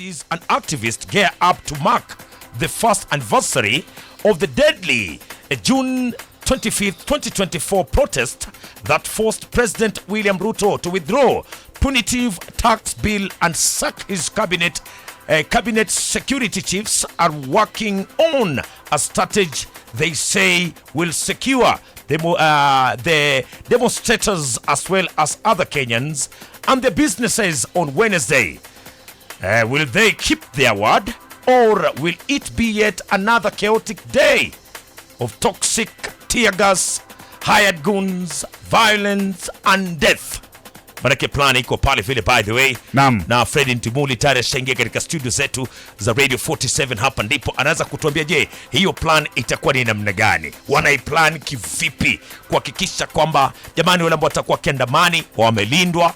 Citizens and activists gear up to mark the first anniversary of the deadly June 25th, 2024 protest that forced President William Ruto to withdraw punitive tax bill and sack his cabinet. Cabinet security chiefs are working on a strategy they say will secure the demonstrators as well as other Kenyans and their businesses on Wednesday. Will they keep their word, or will it be yet another chaotic day of toxic tear gas, hired goons, violence and death? Manake plan iko pale vile, by the way. Naam. Na Fred Ntimuli tayari ashaingia katika studio zetu za Radio 47. Hapa ndipo anaanza kutuambia, je, hiyo plan itakuwa ni namna gani? Wanaiplan kivipi kuhakikisha kwamba jamani wale ambao watakuwa kiandamani wamelindwa,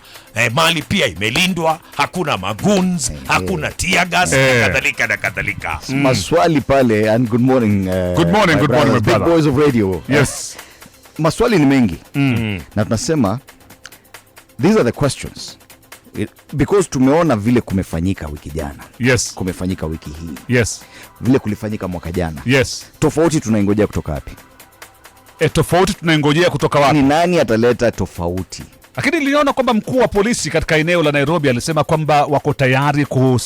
mali pia imelindwa, hakuna maguns, hakuna tear gas na kadhalika na kadhalika. Maswali pale, and good morning. Good morning my brother. Big boys of radio. Yes. Maswali ni mengi. Na tunasema these are the questions. Because tumeona vile kumefanyika wiki jana. Yes. Kumefanyika wiki hii. Yes. Vile kulifanyika mwaka jana. Yes. Tofauti tunaingojea kutoka wapi? Tofauti tunaingojea kutoka wapi? Ni nani ataleta tofauti? Lakini niliona kwamba mkuu wa polisi katika eneo la Nairobi alisema kwamba wako tayari ku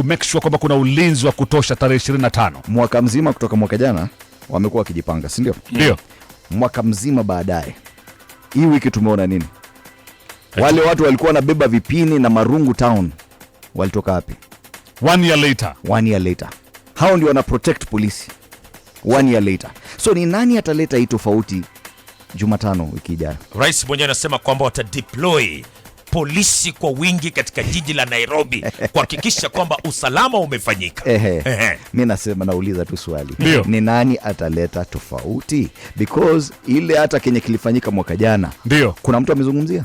make sure kwamba kuna ulinzi wa kutosha tarehe 25. Mwaka mzima kutoka mwaka jana wamekuwa wakijipanga, si ndio? Ndio. Mwaka mzima baadaye. Hii wiki tumeona nini? Wale watu walikuwa wanabeba vipini na marungu town walitoka wapi? 1 year later. 1 year later. Hao ndio wana protect polisi. 1 year later. So ni nani ataleta hii tofauti Jumatano wiki ijayo? Rais mwenyewe anasema kwamba watadeploy polisi kwa wingi katika jiji la Nairobi kuhakikisha kwamba usalama umefanyika. Mimi nasema, nauliza tu swali. Dio. Ni nani ataleta tofauti? Because ile hata kenye kilifanyika mwaka jana. Ndio. Kuna mtu amezungumzia?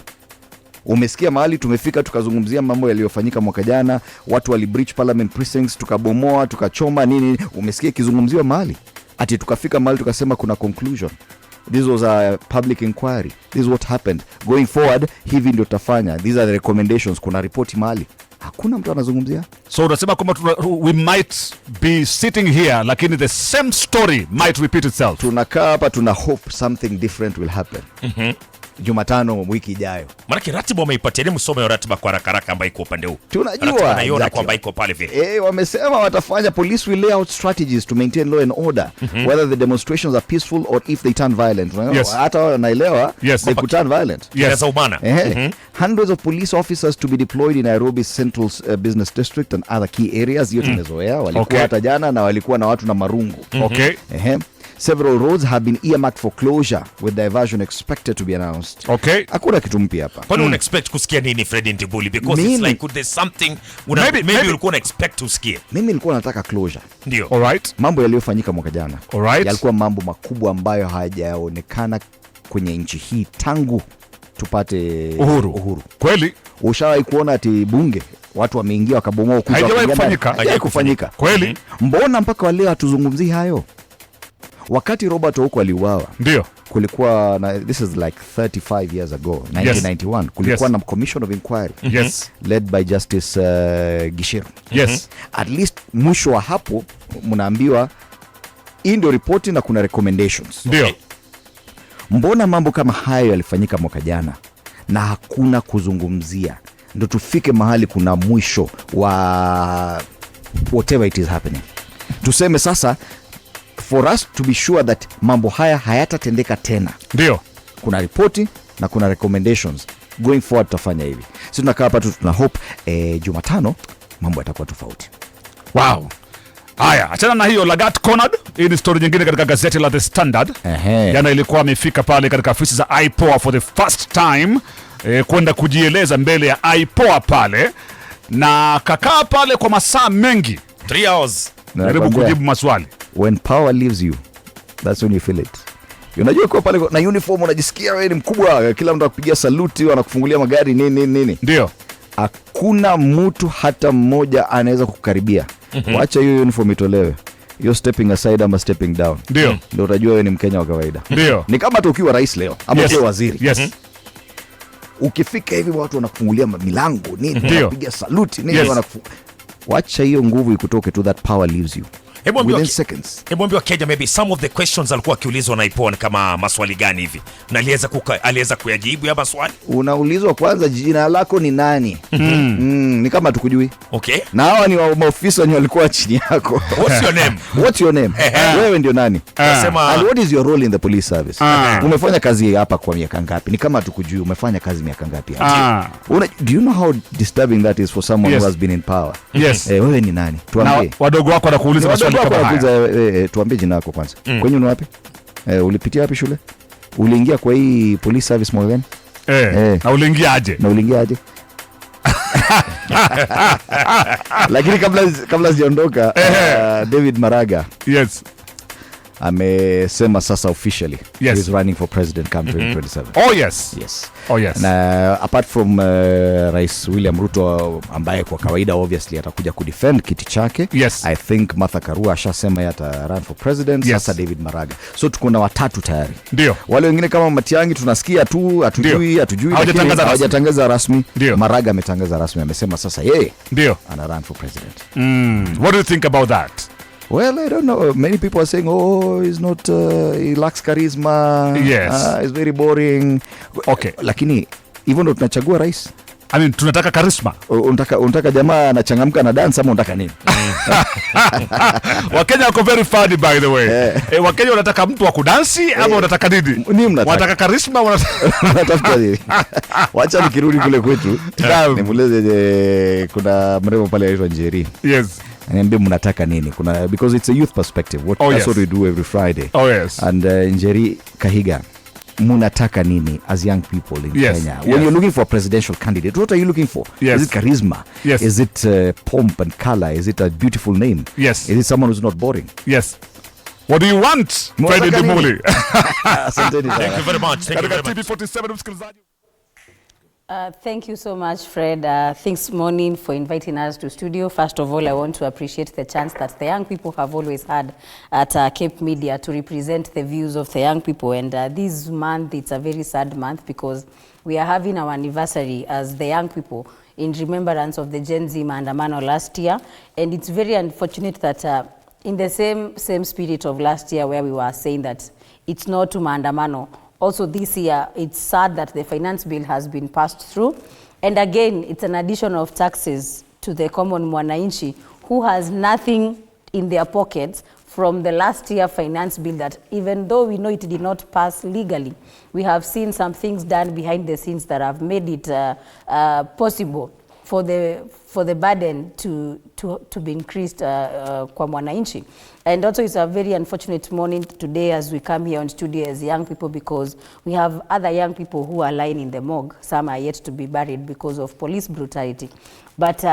Umesikia mahali tumefika tukazungumzia mambo yaliyofanyika mwaka jana, watu wali breach parliament precincts, tukabomoa, tukachoma nini? Umesikia kizungumziwa mahali? Ati tukafika mahali tukasema kuna conclusion. This was a public inquiry. This is what happened. Going forward, hivi ndio tutafanya. These are the recommendations. Kuna report mahali. Hakuna mtu anazungumzia. So unasema kwamba we might be sitting here lakini the same story might repeat itself. Tunakaa hapa tuna hope something different will happen. Jumatano wiki ijayo. Maana ratiba wameipatia, ni msome ratiba kwa haraka ambayo iko upande huu. Tunajua naiona kwamba iko pale vile. Wamesema watafanya, police will lay out strategies to maintain law and order, whether the demonstrations are peaceful or if they turn violent. Yes. Hata wanaelewa they could turn violent. Yes. Hundreds of police officers to be deployed in Nairobi's central business district and other key areas. Hiyo tumezoea. Walikuwa hata jana na walikuwa na watu na marungu. Okay. Several roads have been earmarked for closure with diversion expected to be announced. Okay. Hakuna kitu mpya hapa. Kwani una expect kusikia nini Fred Ntibuli? Because it's like there's something maybe ulikuwa una expect to sikia. Mimi nilikuwa nataka closure. Ndio. All right. Mambo yaliyofanyika mwaka jana. All right. Yalikuwa mambo makubwa ambayo hayajaonekana kwenye nchi hii tangu tupate uhuru. Kweli? Ushawahi kuona ati bunge watu wameingia wakabomoa ukuta? Haijawahi kufanyika. Kweli? Mbona mpaka wale hatuzungumzii hayo? Wakati Robert Ouko aliuawa, ndio kulikuwa na, this is like 35 years ago, 1991, kulikuwa na commission of inquiry led by Justice Gishiru. At least mwisho wa hapo mnaambiwa hii ndio ripoti na kuna recommendations. Ndio. Mbona mambo kama hayo yalifanyika mwaka jana na hakuna kuzungumzia? Ndio tufike mahali kuna mwisho wa whatever it is happening. Tuseme sasa, for us to be sure that mambo haya hayatatendeka tena. Ndio. Kuna ripoti na kuna recommendations. Going forward tutafanya hivi. Sisi tunakaa hapa tu tuna hope Jumatano mambo yatakuwa tofauti. Wow. Haya, achana na hiyo Lagat Conrad. Hii ni story nyingine katika gazeti la The Standard. Jana ilikuwa amefika pale katika ofisi za IPOA for the first time kwenda kujieleza mbele ya IPOA pale, na kakaa pale kwa masaa mengi, 3 hours. Jaribu kujibu maswali. When power leaves you, that's when you feel it. Unajua kwa pale na uniform unajisikia wewe ni mkubwa, kila mtu akupigia saluti, wanakufungulia magari nini. Ndio. Hakuna mtu hata mmoja anaweza kukaribia. Wacha hiyo uniform itolewe. You're stepping aside ama stepping down. Ndio. Ndio utajua wewe ni Mkenya wa kawaida. Ndio. Ni kama ukiwa rais leo ama ukiwa waziri. Ukifika hivi watu wanakufungulia milango nini, wanapiga saluti nini, Wacha hiyo nguvu ikutoke to that power leaves you within seconds. Mwambie Kenya maybe some of the questions alikuwa akiulizwa na Ipon kama maswali gani hivi na aliweza kuyajibu ya maswali. Unaulizwa kwanza jina lako ni nani? Ni kama tukujui. Okay. Na hawa ni maofisa wenye walikuwa chini yako. What's your name? What's your name? Wewe ndio nani? Nasema and what is your role in the police service? Umefanya kazi hapa kwa miaka ngapi? Ni kama tukujui, umefanya kazi miaka ngapi hapa? Do you know how disturbing that is for someone who has been in power? Yes. Wewe ni nani? Tuambie. Na wadogo wako wanakuuliza maswali kama haya. Tuambie jina lako kwanza. Kwenye ni wapi? Ulipitia wapi shule? Uliingia kwa hii police service mwaka gani? Na uliingia aje? Lakini kabla sijaondoka, David Maraga amesema sasa officially he is running for president come 2027. Oh yes. Na apart from Rais William Ruto ambaye kwa kawaida obviously atakuja kudefend kiti chake, I think Martha Karua ashasema ata run for president. Sasa David Maraga, so tuko na watatu tayari. Ndio. Wale wengine kama Matiang'i tunasikia tu, hatujui hawajatangaza rasmi. Maraga ametangaza rasmi, amesema sasa yeye ndio ana run for president. What do you think about that? Well, I don't know. Many people are saying, he's not, he lacks charisma. He's very boring. Okay. Lakini, hivyo ndo tunachagua rais. I mean, tunataka charisma. Unataka jamaa anachangamka na dance ama unataka nini? Wakenya wako very funny by the way. Wakenya wanataka mtu wa kudansi ama wanataka nini? Wanataka charisma, wanatafuta nini? Wacha nikirudi kule kwetu. Nimueleze kuna mrembo pale anaitwa Njeri. Niambie mnataka nini? Because it's a youth perspective. That's what we do every Friday. And Njeri Kahiga, mnataka nini as young people in Kenya? When you're looking for a presidential candidate, what are you looking for? Is it charisma? Is it pomp and color? Is it a beautiful name? Is it someone who's not boring? What do you want? Friday Dumuli. Thank you very much. TV47 msikilizaji. Thank you so much, Fred. Thanks, morning, for inviting us to studio. First of all, I want to appreciate the chance that the young people have always had at Cape Media to represent the views of the young people. And this month, it's a very sad month because we are having our anniversary as the young people in remembrance of the Gen Z Maandamano last year. And it's very unfortunate that in the same spirit of last year where we were saying that it's not to Maandamano, also this year, it's sad that the finance bill has been passed through. And again, it's an addition of taxes to the common mwananchi who has nothing in their pockets from the last year finance bill that even though we know it did not pass legally, we have seen some things done behind the scenes that have made it possible for the burden to be increased kwa mwananchi. And also it's a very unfortunate morning today as we come here on studio as young people because we have other young people who are lying in the morgue. Some are yet to be buried because of police brutality. But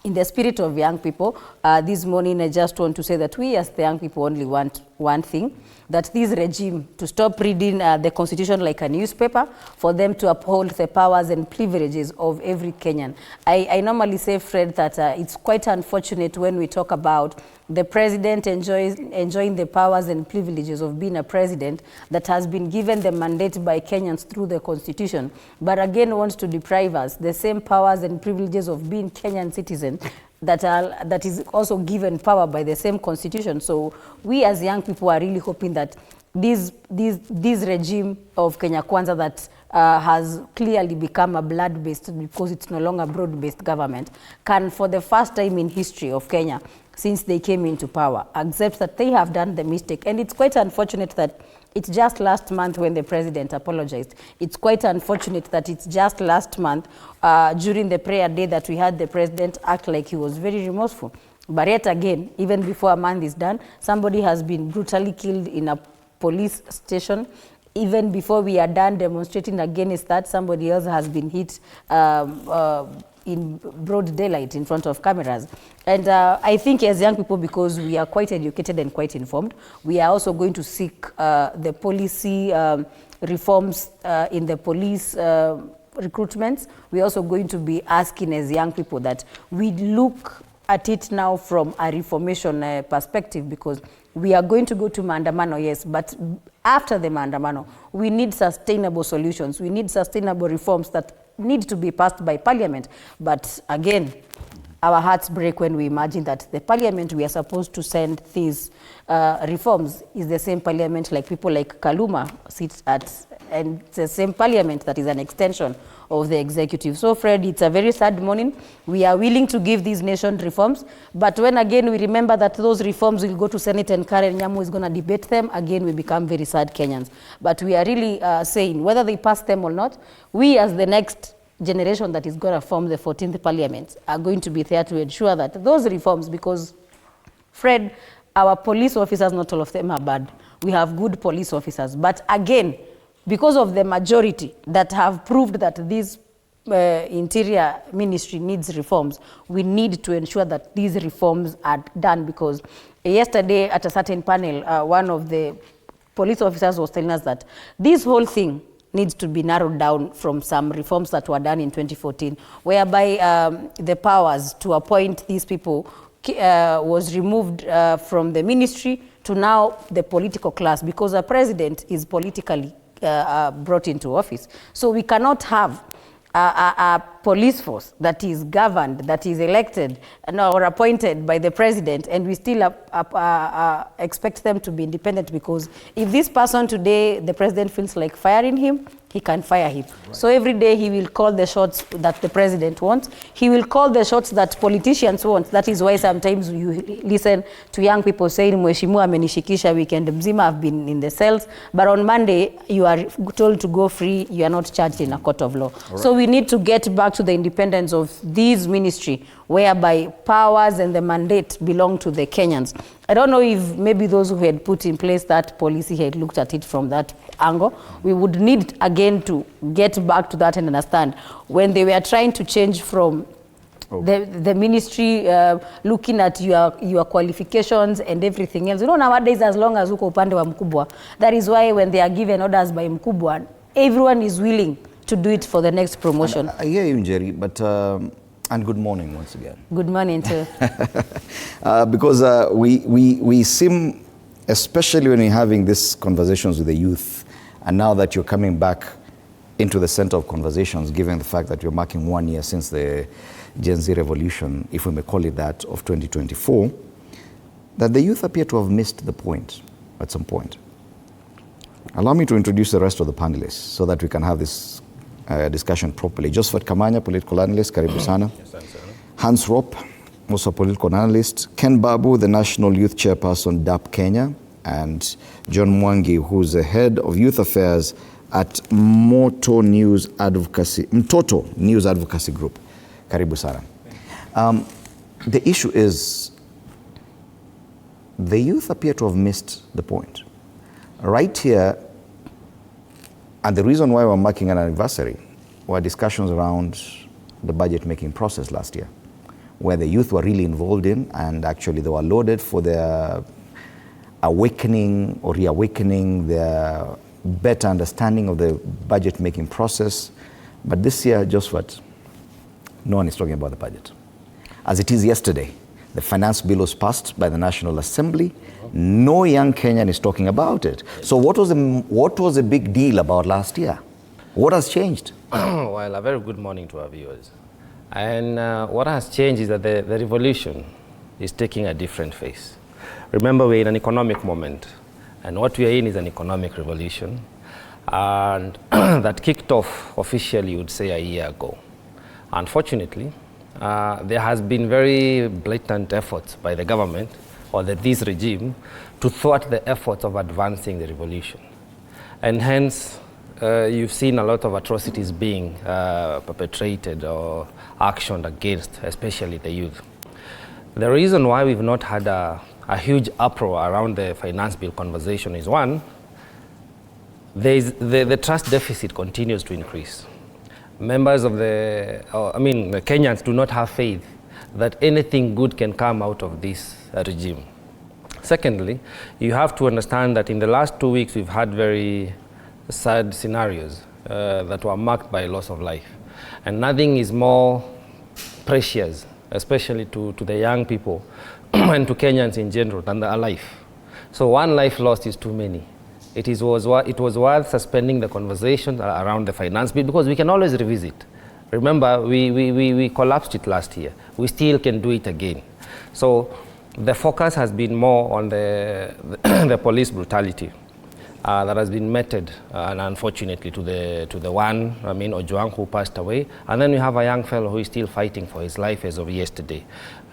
in the spirit of young people, this morning I just want to say that we as the young people only want one thing, that this regime to stop reading the constitution like a newspaper, for them to uphold the powers and privileges of every Kenyan. I normally say, Fred, that it's quite unfortunate when we talk about the president enjoying the powers and privileges of being a president that has been given the mandate by Kenyans through the constitution, but again wants to deprive us the same powers and privileges of being Kenyan citizens that is also given power by the same constitution. So we as young people are really hoping that this regime of Kenya Kwanza that has clearly become a blood-based because it's no longer broad-based government can, for the first time in history of Kenya, since they came into power, accept that they have done the mistake. And it's quite unfortunate that it's just last month when the president apologized. It's quite unfortunate that it's just last month during the prayer day that we had the president act like he was very remorseful. But yet again, even before a month is done, somebody has been brutally killed in a police station. Even before we are done demonstrating against that, somebody else has been hit in broad daylight in front of cameras. And I think as young people, because we are quite educated and quite informed, we are also going to seek the policy reforms in the police recruitments. We're also going to be asking as young people that we look at it now from a reformation perspective, because we are going to go to Maandamano, yes, but after the Maandamano, we need sustainable solutions. We need sustainable reforms that need to be passed by Parliament. But again, our hearts break when we imagine that the parliament we are supposed to send these reforms is the same parliament like people like Kaluma sit at, and it's the same parliament that is an extension of the executive. So Fred, it's a very sad morning. We are willing to give these nation reforms, but when again we remember that those reforms will go to Senate and Karen Nyamu is going to debate them, again we become very sad Kenyans. But we are really saying whether they pass them or not, we as the next generation that is going to form the 14th parliament are going to be there to ensure that those reforms, because Fred, our police officers, not all of them are bad. We have good police officers, but again, because of the majority that have proved that this interior ministry needs reforms, we need to ensure that these reforms are done, because yesterday at a certain panel, one of the police officers was telling us that this whole thing needs to be narrowed down from some reforms that were done in 2014, whereby the powers to appoint these people was removed from the ministry to now the political class, because a president is politically brought into office. So we cannot have a police force that is governed, that is elected or appointed by the president, and we still expect them to be independent, because if this person today, the president feels like firing him, he can fire him. Right. So every day he will call the shots that the president wants. He will call the shots that politicians want. That is why sometimes you listen to young people saying, Mheshimiwa amenishikisha weekend mzima, I've been in the cells. But on Monday, you are told to go free. You are not charged in a court of law. Right. So we need to get back to the independence of these ministry, whereby powers and the mandate belong to the Kenyans. I don't know if maybe those who had put in place that policy had looked at it from that angle. We would need again to get back to that and understand when they were trying to change from the ministry looking at your qualifications and everything else. You know, nowadays, as long as uko upande wa mkubwa, that is why when they are given orders by mkubwa, everyone is willing to do it for the next promotion. I hear you, Jerry, but and good morning once again. Good morning too. Because we seem, especially when we're having these conversations with the youth, and now that you're coming back into the center of conversations, given the fact that you're marking 1 year since the Gen Z revolution, if we may call it that, of 2024, that the youth appear to have missed the point at some point. Allow me to introduce the rest of the panelists so that we can have this discussion properly. Josephat Kamanya, political analyst, karibu sana. Hans Rop, also a political analyst. Ken Babu, the National Youth Chairperson, DAP Kenya. And John Mwangi, who's the head of youth affairs at Mtoto News Advocacy Group. Karibu sana. The issue is, the youth appear to have missed the point. Right here, and the reason why we're marking an anniversary were discussions around the budget making process last year, where the youth were really involved in, and actually they were lauded for their awakening or reawakening, their better understanding of the budget making process. But this year, just what? No one is talking about the budget. As it is yesterday, the finance bill was passed by the National Assembly. No young Kenyan is talking about it. So what was the big deal about last year? What has changed? Well, a very good morning to our viewers. And what has changed is that the revolution is taking a different face. Remember, we're in an economic moment, and what we are in is an economic revolution, and that kicked off officially, you would say, a year ago. Unfortunately, there has been very blatant efforts by the government or this regime to thwart the efforts of advancing the revolution. And hence, you've seen a lot of atrocities being perpetrated or actioned against, especially the youth. The reason why we've not had a huge uproar around the finance bill conversation is, one, the trust deficit continues to increase. Members of the Kenyans do not have faith that anything good can come out of this regime. Secondly, you have to understand that in the last 2 weeks we've had very sad scenarios that were marked by loss of life. And nothing is more precious, especially to the young people and to Kenyans in general, than a life. So one life lost is too many. It was worth suspending the conversation around the finance bill, because we can always revisit. Remember, we collapsed it last year. We still can do it again. So the focus has been more on the police brutality that has been meted, and unfortunately, to the one, Ojwang, who passed away. And then we have a young fellow who is still fighting for his life as of yesterday.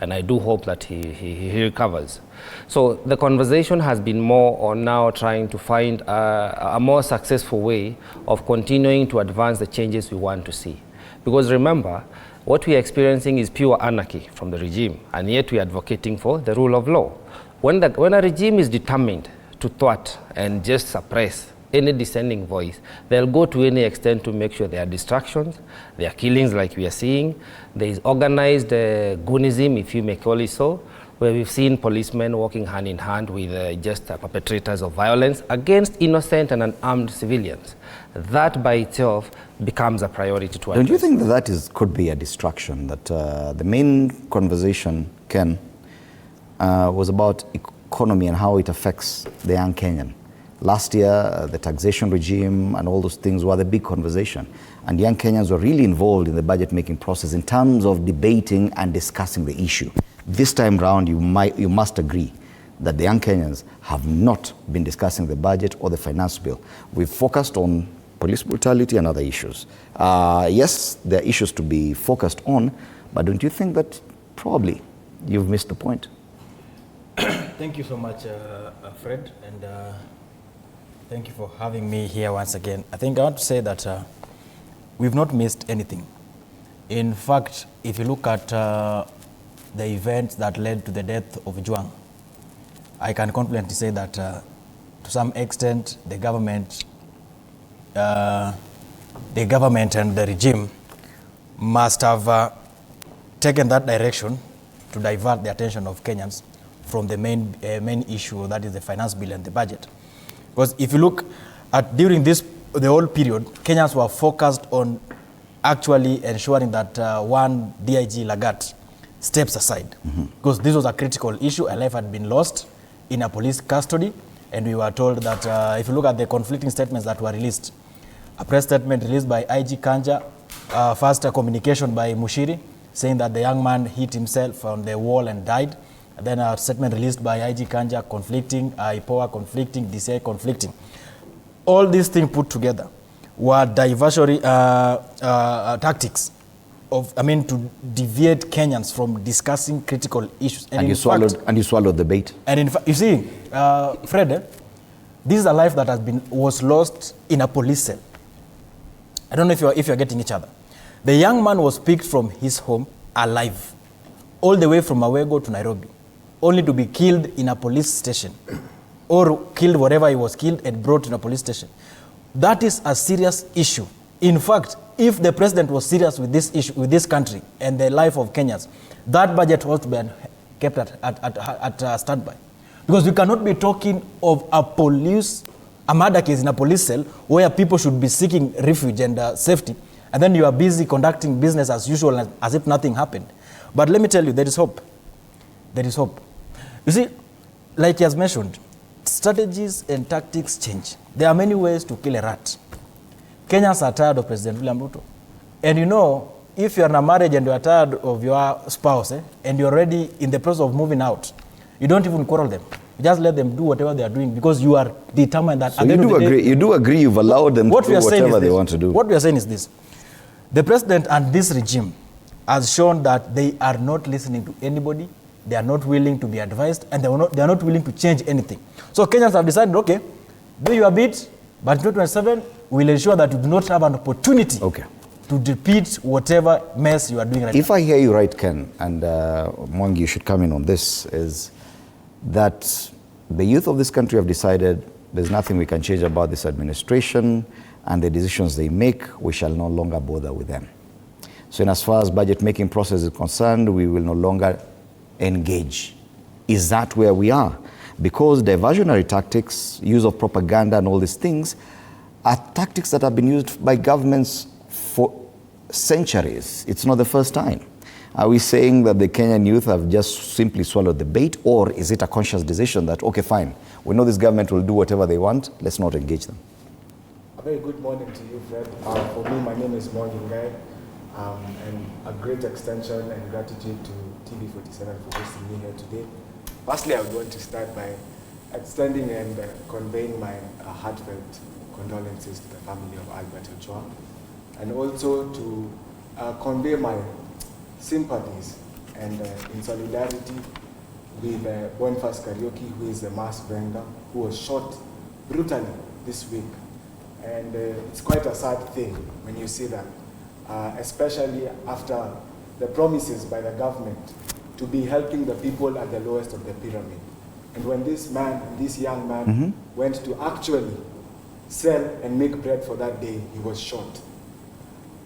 And I do hope that he recovers. So the conversation has been more on now trying to find a more successful way of continuing to advance the changes we want to see. Because remember, what we are experiencing is pure anarchy from the regime, and yet we are advocating for the rule of law. When a regime is determined to thwart and just suppress any dissenting voice, they'll go to any extent to make sure there are distractions, there are killings like we are seeing, there is organized goonism, if you may call it so, where we've seen policemen walking hand in hand with just perpetrators of violence against innocent and unarmed civilians. That by itself becomes a priority to address. Don't you think that could be a distraction? That the main conversation, Ken, was about economy and how it affects the young Kenyan. Last year, the taxation regime and all those things were the big conversation. And young Kenyans were really involved in the budget-making process in terms of debating and discussing the issue. This time round, you must agree that the young Kenyans have not been discussing the budget or the finance bill. We've focused on police brutality and other issues. Yes, there are issues to be focused on, but don't you think that probably you've missed the point? Thank you so much, Fred, and thank you for having me here once again. I think I want to say that we've not missed anything. In fact, if you look at the events that led to the death of Ojwang, I can confidently say that to some extent the government and the regime must have taken that direction to divert the attention of Kenyans from the main issue, that is the finance bill and the budget. Because if you look at during the whole period, Kenyans were focused on actually ensuring that one DIG Lagat steps aside. Because this was a critical issue. A life had been lost in a police custody, and we were told that if you look at the conflicting statements that were released, a press statement released by IG Kanja, first a communication by Mushiri saying that the young man hit himself on the wall and died. And then a statement released by IG Kanja conflicting, IPOA conflicting, DCI conflicting. All these things put together were diversionary tactics to deviate Kenyans from discussing critical issues. And you swallowed the bait. And in fact, you see, Fred, this is a life that was lost in a police cell. I don't know if you're getting each other. The young man was picked from his home alive, all the way from Awego to Nairobi, only to be killed in a police station, or killed wherever he was killed and brought in a police station. That is a serious issue. In fact, if the president was serious with this issue, with this country and the life of Kenyans, that budget was to be kept at standby. Because we cannot be talking of a murder case in a police cell where people should be seeking refuge and safety, and then you are busy conducting business as usual as if nothing happened. But let me tell you, there is hope. There is hope. You see, like he has mentioned, strategies and tactics change. There are many ways to kill a rat. Kenyans are tired of President William Ruto. And you know, if you're in a marriage and you're tired of your spouse, and you're already in the process of moving out, you don't even quarrel them. You just let them do whatever they are doing because you are determined that... So you do agree you've allowed them to do whatever they want to do. What we are saying is this. The president and this regime has shown that they are not listening to anybody, they are not willing to be advised, and they are not willing to change anything. So Kenyans have decided, okay, do your bit, but in 2027, we'll ensure that you do not have an opportunity to repeat whatever mess you are doing right now. If I hear you right, Ken, and Mwangi, you should come in on this, is that the youth of this country have decided there's nothing we can change about this administration and the decisions they make, we shall no longer bother with them. So in as far as budget making process is concerned, we will no longer engage. Is that where we are? Because diversionary tactics, use of propaganda and all these things are tactics that have been used by governments for centuries. It's not the first time. Are we saying that the Kenyan youth have just simply swallowed the bait, or is it a conscious decision that, okay, fine, we know this government will do whatever they want, let's not engage them? A very good morning to you, Fred. For me, my name is Morgan Guy. and a great extension and gratitude to TV47 for hosting me here today. Firstly, I would want to start by extending and conveying my heartfelt condolences to the family of Albert Ochoa, and also to convey my sympathies and in solidarity with Boniface Kariuki, who is a mass vendor who was shot brutally this week. And it's quite a sad thing when you see that, especially after the promises by the government to be helping the people at the lowest of the pyramid. And when this young man went to actually sell and make bread for that day, he was shot.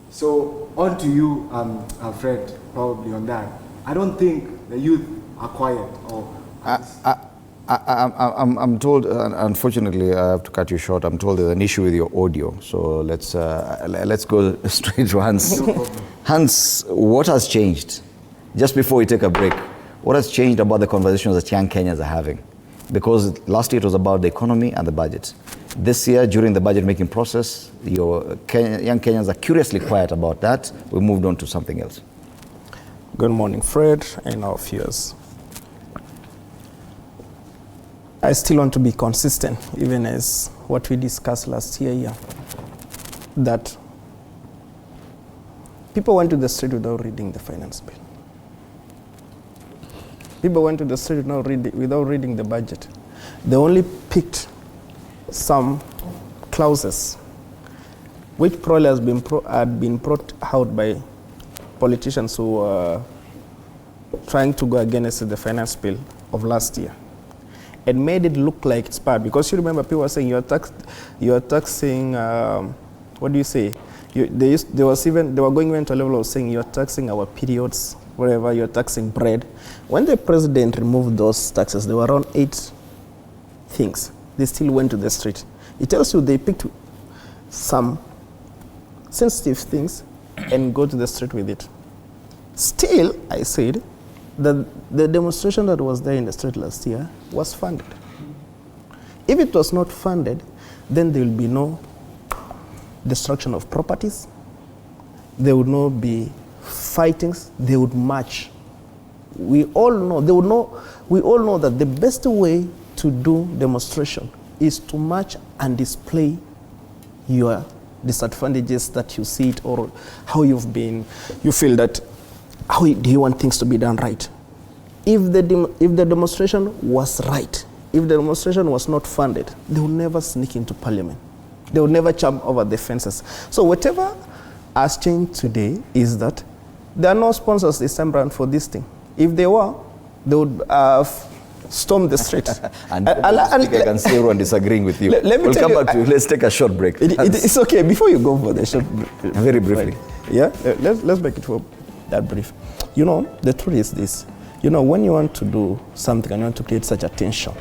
So on to you, Fred, probably on that. I don't think the youth are quiet. Or I'm told, unfortunately, I have to cut you short. I'm told there's an issue with your audio. So let's go straight to Hans. No problem. Hans, what has changed? Just before we take a break, what has changed about the conversations that young Kenyans are having? Because last year it was about the economy and the budget. This year, during the budget making process, young Kenyans are curiously quiet about that. We moved on to something else. Good morning, Fred, and our viewers. I still want to be consistent, even as what we discussed last year, that people went to the street without reading the finance bill. People went to the street without reading the budget. They only picked some clauses, which probably had been brought out by politicians who were trying to go against the finance bill of last year, and made it look like it's bad. Because you remember, people were saying you are taxing. What do you say? They were going into a level of saying you are taxing our periods, wherever you're taxing bread. When the president removed those taxes, there were around 8 things. They still went to the street. It tells you they picked some sensitive things and go to the street with it. Still, I said that the demonstration that was there in the street last year was funded. If it was not funded, then there will be no destruction of properties. There would not be fightings. They would march. We all know that the best way to do demonstration is to march and display your disadvantages that you see it, or how you feel that, how do you want things to be done right. If the demonstration was right, if the demonstration was not funded, they would never sneak into parliament. They would never jump over the fences. So whatever has changed today is that there are no sponsors this time around for this thing. If they were, they would storm the street. and I can see everyone disagreeing with you. We'll come back to you. Let's take a short break. It's okay. Before you go for the short break. Very briefly. Yeah, let's make it for that brief. You know, the truth is this. You know, when you want to do something and you want to create such a tension,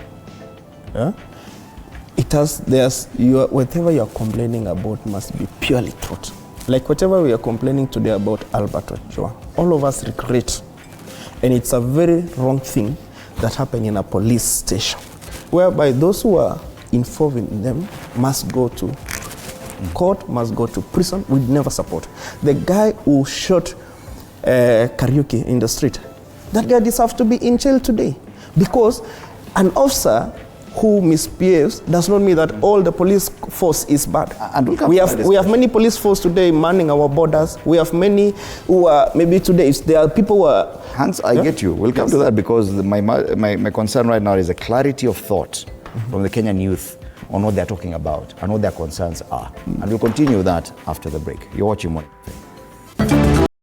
whatever you're complaining about must be purely truth. Like whatever we are complaining today about Albert Ochoa, all of us regret. And it's a very wrong thing that happened in a police station, whereby those who are involved in them must go to court, must go to prison. We'd never support. The guy who shot Kariuki in the street, that guy deserves to be in jail today, because an officer who misbehaves does not mean that all the police force is bad. And we have many police force today manning our borders. We have many who are, maybe today, there are people who are... Hans, I get you. We'll come to that, because my concern right now is a clarity of thought from the Kenyan youth on what they're talking about and what their concerns are. And we'll continue that after the break. You're watching Morning.